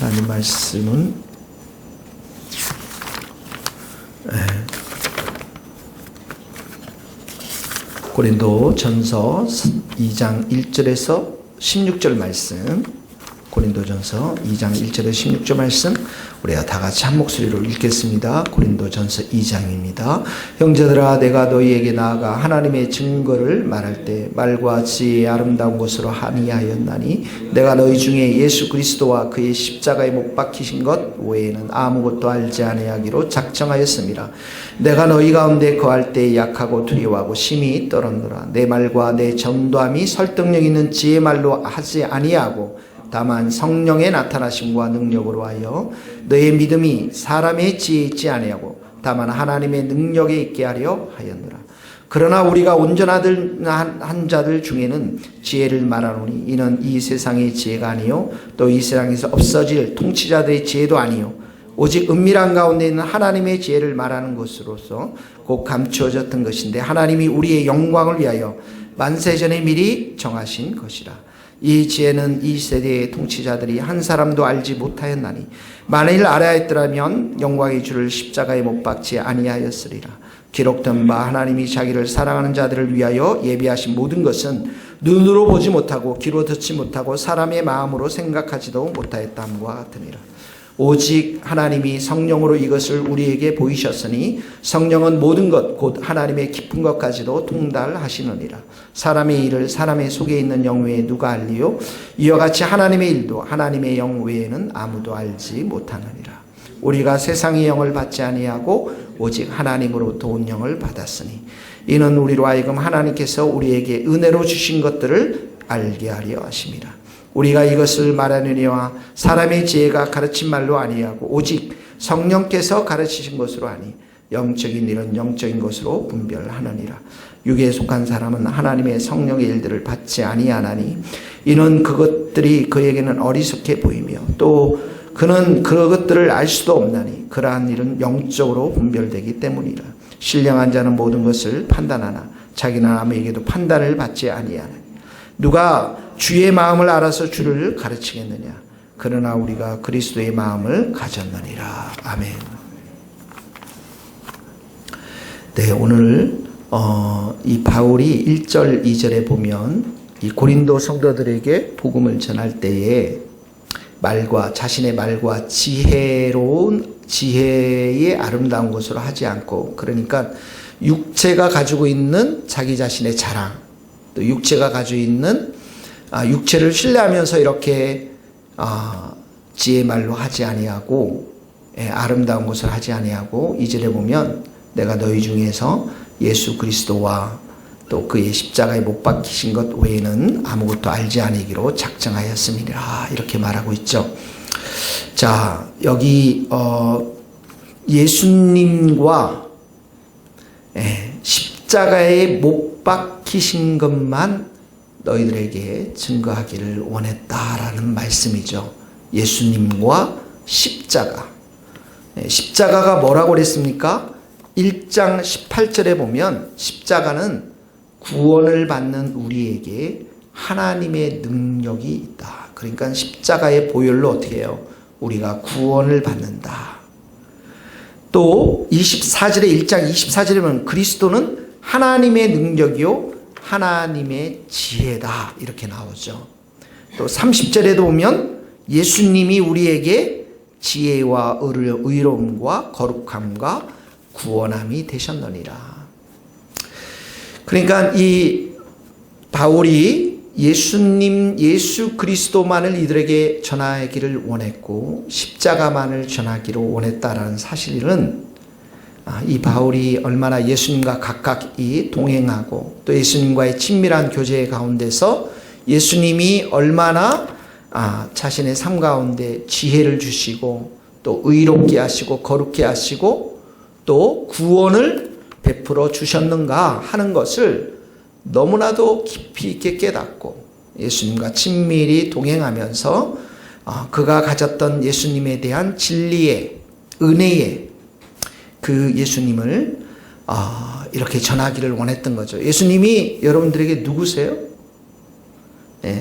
하나님 말씀은 고린도전서 2장 1절에서 16절 말씀, 고린도전서 2장 1절에서 16절 말씀 우리가 다 같이 한 목소리로 읽겠습니다. 고린도전서 2장입니다. 형제들아, 내가 너희에게 나아가 하나님의 증거를 말할 때 말과 지혜의 아름다운 것으로 아니하였나니 내가 너희 중에 예수 그리스도와 그의 십자가에 못 박히신 것 외에는 아무것도 알지 아니하기로 작정하였습니다. 내가 너희 가운데 거할 때 약하고 두려워하고 심히 떨었노라. 내 말과 내 전도함이 설득력 있는 지혜 말로 하지 아니하고 다만 성령의 나타나심과 능력으로 하여 너의 믿음이 사람의 지혜에 있지 아니하고 다만 하나님의 능력에 있게 하려 하였노라. 그러나 우리가 온전한 자들 중에는 지혜를 말하노니 이는 이 세상의 지혜가 아니요 또 이 세상에서 없어질 통치자들의 지혜도 아니요 오직 은밀한 가운데 있는 하나님의 지혜를 말하는 것으로서 곧 감추어졌던 것인데 하나님이 우리의 영광을 위하여 만세전에 미리 정하신 것이라. 이 지혜는 이 세대의 통치자들이 한 사람도 알지 못하였나니 만일 알아야했더라면 영광의 주를 십자가에 못 박지 아니하였으리라. 기록된 바 하나님이 자기를 사랑하는 자들을 위하여 예비하신 모든 것은 눈으로 보지 못하고 귀로 듣지 못하고 사람의 마음으로 생각하지도 못하였다함과 같으니라. 오직 하나님이 성령으로 이것을 우리에게 보이셨으니 성령은 모든 것 곧 하나님의 깊은 것까지도 통달하시느니라. 사람의 일을 사람의 속에 있는 영 외에 누가 알리요? 이와 같이 하나님의 일도 하나님의 영 외에는 아무도 알지 못하느니라. 우리가 세상의 영을 받지 아니하고 오직 하나님으로부터 온 영을 받았으니 이는 우리로 하여금 하나님께서 우리에게 은혜로 주신 것들을 알게 하려 하심이라. 우리가 이것을 말하느니와 사람의 지혜가 가르친 말로 아니하고 오직 성령께서 가르치신 것으로 아니 영적인 일은 영적인 것으로 분별하느니라. 육에 속한 사람은 하나님의 성령의 일들을 받지 아니하나니 이는 그것들이 그에게는 어리석게 보이며 또 그는 그것들을 알 수도 없나니 그러한 일은 영적으로 분별되기 때문이라. 신령한 자는 모든 것을 판단하나 자기는 아무에게도 판단을 받지 아니하나니 누가 주의 마음을 알아서 주를 가르치겠느냐? 그러나 우리가 그리스도의 마음을 가졌느니라. 아멘. 네, 오늘 이 바울이 1절, 2절에 보면 이 고린도 성도들에게 복음을 전할 때에 자신의 말과 지혜의 아름다운 것으로 하지 않고, 그러니까 육체가 가지고 있는 자기 자신의 자랑, 또 육체가 가지고 있는 육체를 신뢰하면서 이렇게 지혜 말로 하지 아니하고 아름다운 것을 하지 아니하고 2절에 보면 내가 너희 중에서 예수 그리스도와 또 그의 십자가에 못 박히신 것 외에는 아무것도 알지 아니기로 작정하였습니다. 이렇게 말하고 있죠. 자, 여기 예수님과 십자가에 못 박히신 것만 너희들에게 증거하기를 원했다라는 말씀이죠. 예수님과 십자가. 십자가가 뭐라고 그랬습니까? 1장 18절에 보면 십자가는 구원을 받는 우리에게 하나님의 능력이 있다. 그러니까 십자가의 보혈로 어떻게 해요? 우리가 구원을 받는다. 또 24절에 1장 24절에 보면 그리스도는 하나님의 능력이요 하나님의 지혜다. 이렇게 나오죠. 또 30절에도 보면 예수님이 우리에게 지혜와 의로움과 거룩함과 구원함이 되셨느니라. 그러니까 이 바울이 예수 그리스도만을 이들에게 전하기를 원했고 십자가만을 전하기로 원했다라는 사실은 이 바울이 얼마나 예수님과 가까이 동행하고 또 예수님과의 친밀한 교제 가운데서 예수님이 얼마나 자신의 삶 가운데 지혜를 주시고 또 의롭게 하시고 거룩게 하시고 또 구원을 베풀어 주셨는가 하는 것을 너무나도 깊이 있게 깨닫고 예수님과 친밀히 동행하면서 그가 가졌던 예수님에 대한 진리의 은혜의 그 예수님을 이렇게 전하기를 원했던 거죠. 예수님이 여러분들에게 누구세요?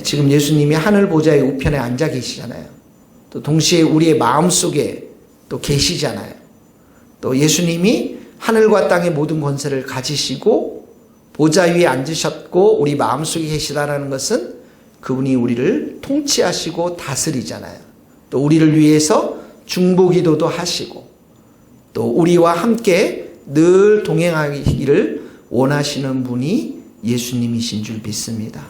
지금 예수님이 하늘 보좌의 우편에 앉아 계시잖아요. 또 동시에 우리의 마음속에 또 계시잖아요. 또 예수님이 하늘과 땅의 모든 권세를 가지시고 보좌 위에 앉으셨고 우리 마음속에 계시다라는 것은 그분이 우리를 통치하시고 다스리잖아요. 또 우리를 위해서 중보기도도 하시고 또 우리와 함께 늘 동행하기를 원하시는 분이 예수님이신 줄 믿습니다.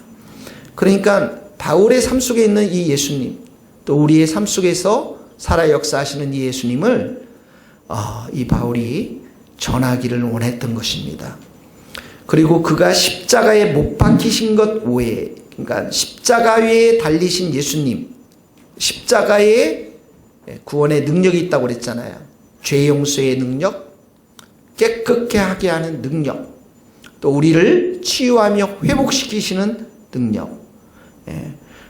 그러니까 바울의 삶 속에 있는 이 예수님, 또 우리의 삶 속에서 살아 역사하시는 이 예수님을 이 바울이 전하기를 원했던 것입니다. 그리고 그가 십자가에 못 박히신 것 외에, 그러니까 십자가 위에 달리신 예수님, 십자가에 구원의 능력이 있다고 그랬잖아요. 죄 용서의 능력, 깨끗게 하게 하는 능력, 또 우리를 치유하며 회복시키시는 능력,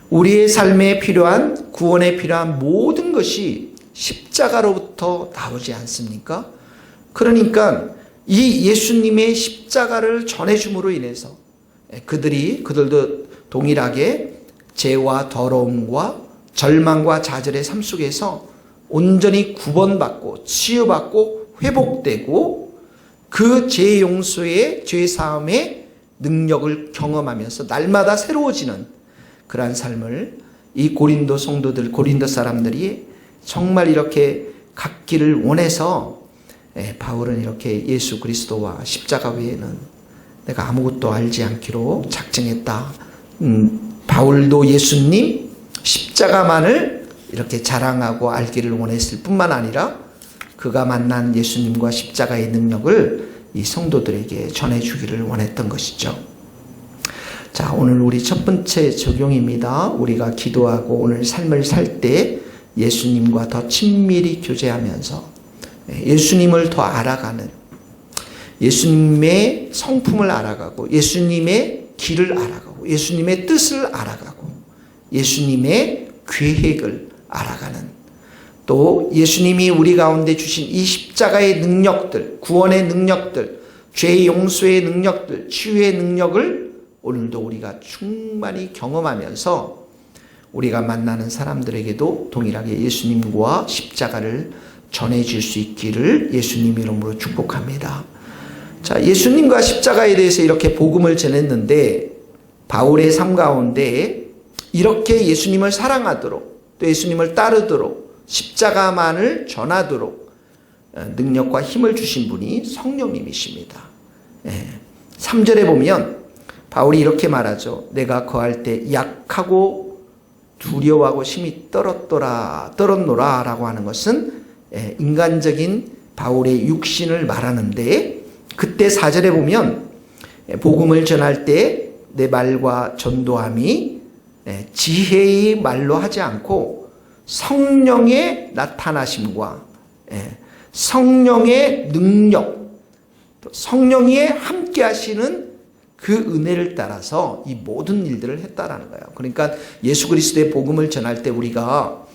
우리의 삶에 필요한 구원에 필요한 모든 것이 십자가로부터 나오지 않습니까? 그러니까 이 예수님의 십자가를 전해줌으로 인해서 그들도 동일하게 죄와 더러움과 절망과 좌절의 삶 속에서 온전히 구원받고 치유받고 회복되고 그 죄 용서의 죄 사함의 능력을 경험하면서 날마다 새로워지는 그러한 삶을 이 고린도 성도들, 고린도 사람들이 정말 이렇게 갖기를 원해서 바울은 이렇게 예수 그리스도와 십자가 외에는 내가 아무것도 알지 않기로 작정했다. 바울도 예수님 십자가만을 이렇게 자랑하고 알기를 원했을 뿐만 아니라 그가 만난 예수님과 십자가의 능력을 이 성도들에게 전해주기를 원했던 것이죠. 자, 오늘 우리 첫 번째 적용입니다. 우리가 기도하고 오늘 삶을 살 때 예수님과 더 친밀히 교제하면서 예수님을 더 알아가는, 예수님의 성품을 알아가고 예수님의 길을 알아가고 예수님의 뜻을 알아가고 예수님의 계획을 알아가는, 또 예수님이 우리 가운데 주신 이 십자가의 능력들, 구원의 능력들, 죄 용서의 능력들, 치유의 능력을 오늘도 우리가 충만히 경험하면서 우리가 만나는 사람들에게도 동일하게 예수님과 십자가를 전해질 수 있기를 예수님 이름으로 축복합니다. 자, 예수님과 십자가에 대해서 이렇게 복음을 전했는데 바울의 삶 가운데 이렇게 예수님을 사랑하도록 또 예수님을 따르도록 십자가만을 전하도록 능력과 힘을 주신 분이 성령님이십니다. 3절에 보면 바울이 이렇게 말하죠. 내가 거할 때 약하고 두려워하고 심히 떨었노라 라고 하는 것은 인간적인 바울의 육신을 말하는데, 그때 4절에 보면 복음을 전할 때 내 말과 전도함이 지혜의 말로 하지 않고 성령의 나타나심과 성령의 능력, 성령이 함께 하시는 그 은혜를 따라서 이 모든 일들을 했다라는 거예요. 그러니까 예수 그리스도의 복음을 전할 때 우리가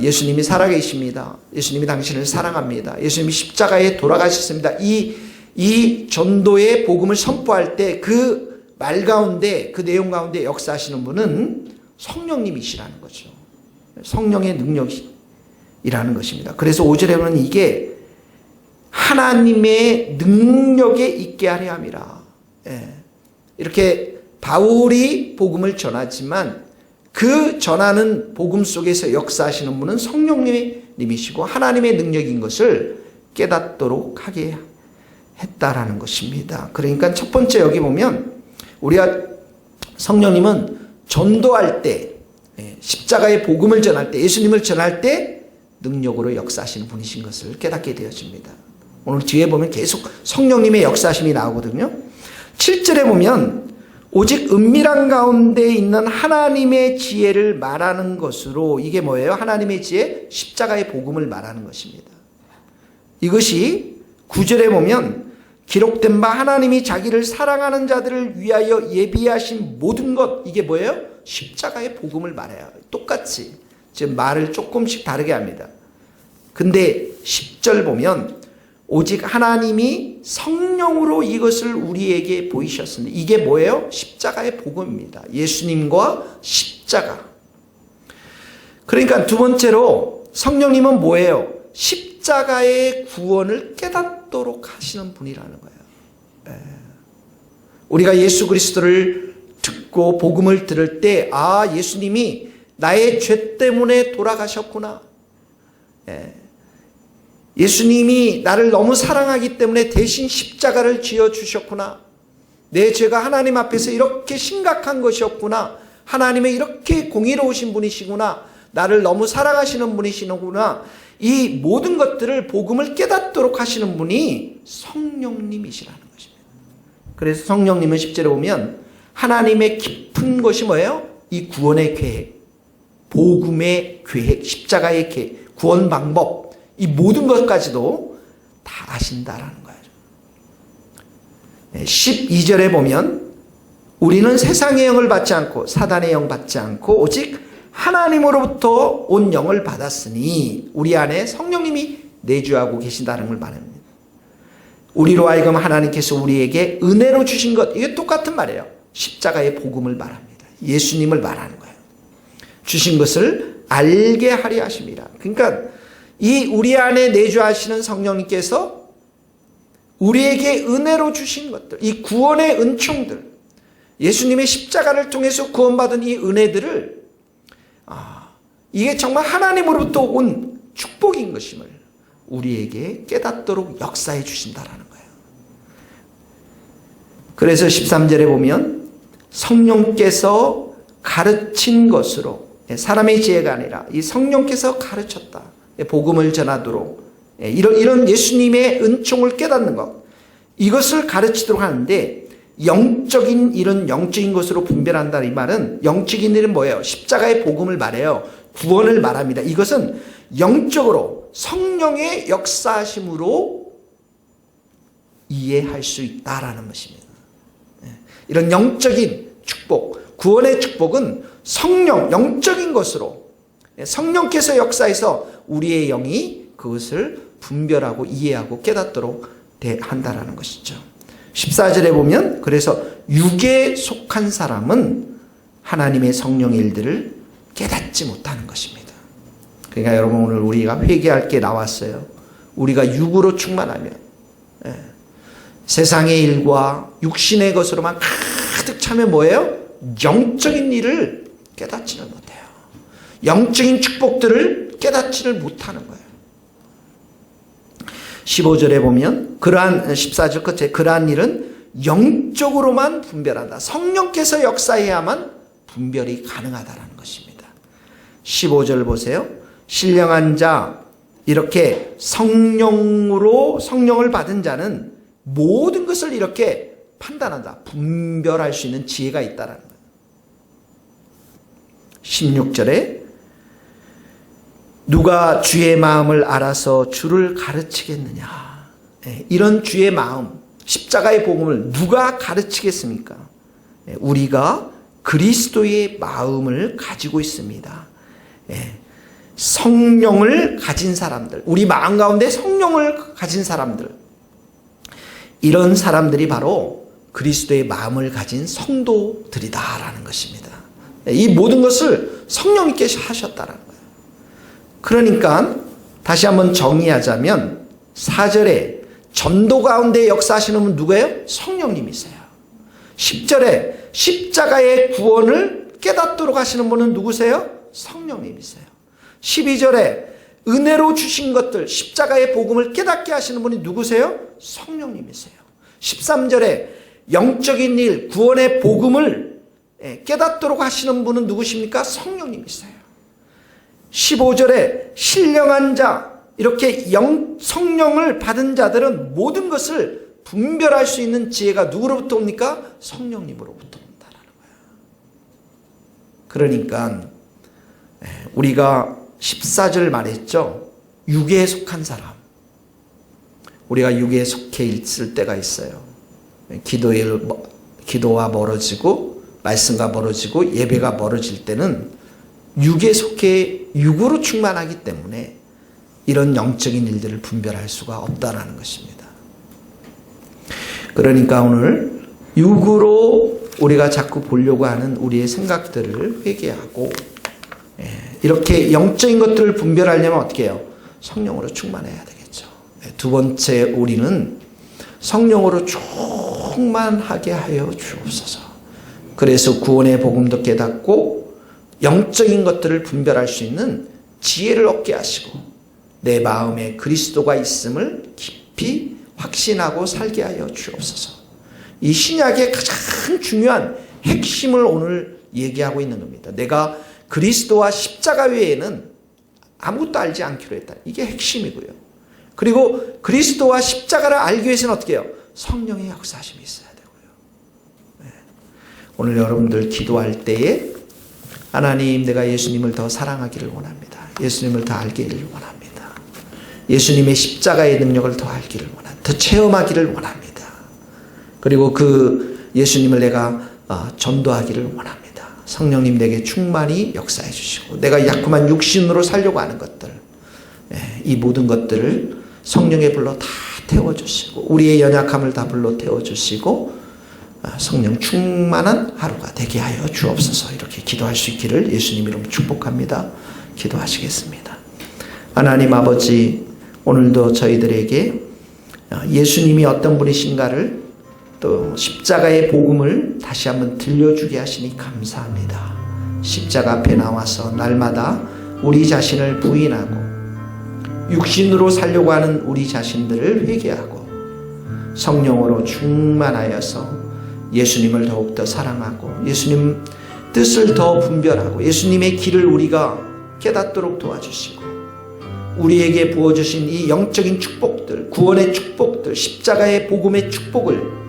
예수님이 살아계십니다. 예수님이 당신을 사랑합니다. 예수님이 십자가에 돌아가셨습니다. 이 전도의 복음을 선포할 때 그 말 가운데, 그 내용 가운데 역사하시는 분은 성령님이시라는 거죠. 성령의 능력이라는 것입니다. 그래서 5절에 보면 이게 하나님의 능력에 있게 하려 함이라. 이렇게 바울이 복음을 전하지만 그 전하는 복음 속에서 역사하시는 분은 성령님이시고 하나님의 능력인 것을 깨닫도록 하게 했다라는 것입니다. 그러니까 첫 번째 여기 보면 우리가 성령님은 전도할 때, 십자가의 복음을 전할 때, 예수님을 전할 때 능력으로 역사하시는 분이신 것을 깨닫게 되어집니다. 오늘 뒤에 보면 계속 성령님의 역사하심이 나오거든요. 7절에 보면 오직 은밀한 가운데 있는 하나님의 지혜를 말하는 것으로, 이게 뭐예요? 하나님의 지혜, 십자가의 복음을 말하는 것입니다. 이것이 9절에 보면 기록된 바 하나님이 자기를 사랑하는 자들을 위하여 예비하신 모든 것, 이게 뭐예요? 십자가의 복음을 말해요. 똑같이 지금 말을 조금씩 다르게 합니다. 근데 10절 보면 오직 하나님이 성령으로 이것을 우리에게 보이셨습니다. 이게 뭐예요? 십자가의 복음입니다. 예수님과 십자가. 그러니까 두 번째로 성령님은 뭐예요? 십자가의 구원을 깨닫도록 하시는 분이라는 거예요. 우리가 예수 그리스도를 듣고 복음을 들을 때, 아, 예수님이 나의 죄 때문에 돌아가셨구나. 예수님이 나를 너무 사랑하기 때문에 대신 십자가를 지어주셨구나. 내 죄가 하나님 앞에서 이렇게 심각한 것이었구나. 하나님의 이렇게 공의로우신 분이시구나. 나를 너무 사랑하시는 분이시구나. 이 모든 것들을 복음을 깨닫도록 하시는 분이 성령님이시라는 것입니다. 그래서 성령님은 10절에 보면 하나님의 깊은 것이 뭐예요? 이 구원의 계획, 복음의 계획, 십자가의 계획, 구원 방법, 이 모든 것까지도 다 아신다라는 거예요. 12절에 보면 우리는 세상의 영을 받지 않고 사단의 영 받지 않고 오직 하나님으로부터 온 영을 받았으니 우리 안에 성령님이 내주하고 계신다는 걸 말합니다. 우리로 하여금 하나님께서 우리에게 은혜로 주신 것, 이게 똑같은 말이에요. 십자가의 복음을 말합니다. 예수님을 말하는 거예요. 주신 것을 알게 하려 하십니다. 그러니까 이 우리 안에 내주하시는 성령님께서 우리에게 은혜로 주신 것들, 이 구원의 은총들, 예수님의 십자가를 통해서 구원받은 이 은혜들을 이게 정말 하나님으로부터 온 축복인 것임을 우리에게 깨닫도록 역사해 주신다라는 거예요. 그래서 13절에 보면 성령께서 가르친 것으로, 사람의 지혜가 아니라 이 성령께서 가르쳤다. 복음을 전하도록 이런 예수님의 은총을 깨닫는 것, 이것을 가르치도록 하는데, 영적인 일은 영적인 것으로 분별한다. 이 말은 영적인 일은 뭐예요? 십자가의 복음을 말해요. 구원을 말합니다. 이것은 영적으로 성령의 역사하심으로 이해할 수 있다라는 것입니다. 이런 영적인 축복, 구원의 축복은 성령, 영적인 것으로 성령께서 역사해서 우리의 영이 그것을 분별하고 이해하고 깨닫도록 한다라는 것이죠. 14절에 보면 그래서 육에 속한 사람은 하나님의 성령의 일들을 깨닫지 못하는 것입니다. 그러니까 여러분, 오늘 우리가 회개할 게 나왔어요. 우리가 육으로 충만하면 세상의 일과 육신의 것으로만 가득 차면 뭐예요? 영적인 일을 깨닫지를 못해요. 영적인 축복들을 깨닫지를 못하는 거예요. 15절에 보면 14절 끝에 그러한 일은 영적으로만 분별한다. 성령께서 역사해야만 분별이 가능하다는 것입니다. 15절 보세요. 신령한 자, 이렇게 성령을 받은 자는 모든 것을 이렇게 판단한다. 분별할 수 있는 지혜가 있다는 거예요. 16절에 누가 주의 마음을 알아서 주를 가르치겠느냐. 이런 주의 마음, 십자가의 복음을 누가 가르치겠습니까? 우리가 그리스도의 마음을 가지고 있습니다. 성령을 가진 사람들, 우리 마음 가운데 성령을 가진 사람들, 이런 사람들이 바로 그리스도의 마음을 가진 성도들이다라는 것입니다. 이 모든 것을 성령님께서 하셨다라는 거예요. 그러니까 다시 한번 정의하자면 4절에 전도 가운데 역사하시는 분은 누구예요? 성령님이세요. 10절에 십자가의 구원을 깨닫도록 하시는 분은 누구세요? 성령님이세요. 12절에 은혜로 주신 것들, 십자가의 복음을 깨닫게 하시는 분이 누구세요? 성령님이세요. 13절에 영적인 일, 구원의 복음을 깨닫도록 하시는 분은 누구십니까? 성령님이세요. 15절에 신령한 자, 이렇게 성령을 받은 자들은 모든 것을 분별할 수 있는 지혜가 누구로부터 옵니까? 성령님으로부터 온다라는 거예요. 그러니까 우리가 14절 말했죠. 육에 속한 사람. 우리가 육에 속해 있을 때가 있어요. 기도와 멀어지고 말씀과 멀어지고 예배가 멀어질 때는 육에 속해 육으로 충만하기 때문에 이런 영적인 일들을 분별할 수가 없다라는 것입니다. 그러니까 오늘 육으로 우리가 자꾸 보려고 하는 우리의 생각들을 회개하고 이렇게 영적인 것들을 분별하려면 어떻게 해요? 성령으로 충만해야 되겠죠. 두 번째, 우리는 성령으로 충만하게 하여 주옵소서. 그래서 구원의 복음도 깨닫고 영적인 것들을 분별할 수 있는 지혜를 얻게 하시고 내 마음에 그리스도가 있음을 깊이 확신하고 살게 하여 주옵소서. 이 신약의 가장 중요한 핵심을 오늘 얘기하고 있는 겁니다. 내가 그리스도와 십자가 외에는 아무것도 알지 않기로 했다. 이게 핵심이고요. 그리고 그리스도와 십자가를 알기 위해서는 어떻게 해요? 성령의 역사하심이 있어야 되고요. 네. 오늘 여러분들 기도할 때에 하나님, 내가 예수님을 더 사랑하기를 원합니다. 예수님을 더 알기를 원합니다. 예수님의 십자가의 능력을 더 알기를 원합니다. 더 체험하기를 원합니다. 그리고 그 예수님을 내가 전도하기를 원합니다. 성령님 내게 충만히 역사해 주시고 내가 약한 육신으로 살려고 하는 것들, 이 모든 것들을 성령의 불로 다 태워주시고 우리의 연약함을 다 불로 태워주시고 성령 충만한 하루가 되게 하여 주옵소서. 이렇게 기도할 수 있기를 예수님 이름으로 축복합니다. 기도하시겠습니다. 하나님 아버지, 오늘도 저희들에게 예수님이 어떤 분이신가를 또 십자가의 복음을 다시 한번 들려주게 하시니 감사합니다. 십자가 앞에 나와서 날마다 우리 자신을 부인하고 육신으로 살려고 하는 우리 자신들을 회개하고 성령으로 충만하여서 예수님을 더욱더 사랑하고 예수님 뜻을 더 분별하고 예수님의 길을 우리가 깨닫도록 도와주시고 우리에게 부어주신 이 영적인 축복들, 구원의 축복들, 십자가의 복음의 축복을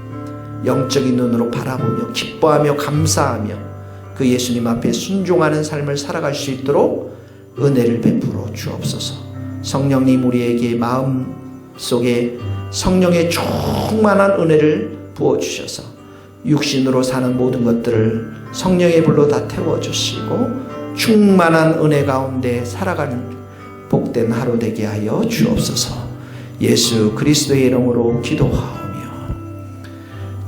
영적인 눈으로 바라보며 기뻐하며 감사하며 그 예수님 앞에 순종하는 삶을 살아갈 수 있도록 은혜를 베풀어 주옵소서. 성령님 우리에게 마음속에 성령의 충만한 은혜를 부어주셔서 육신으로 사는 모든 것들을 성령의 불로 다 태워주시고 충만한 은혜 가운데 살아가는 복된 하루 되게 하여 주옵소서. 예수 그리스도의 이름으로 기도하오며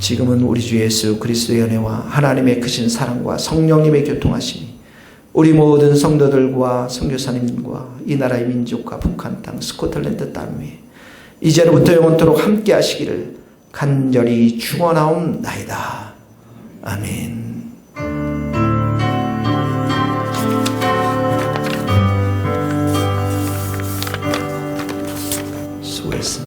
지금은 우리 주 예수 그리스도의 은혜와 하나님의 크신 사랑과 성령님의 교통하심이 우리 모든 성도들과 선교사님과 이 나라의 민족과 북한 땅 스코틀랜드 땅 위에 이제로부터 영원토록 함께 하시기를 간절히 축원하옵나이다. 아멘.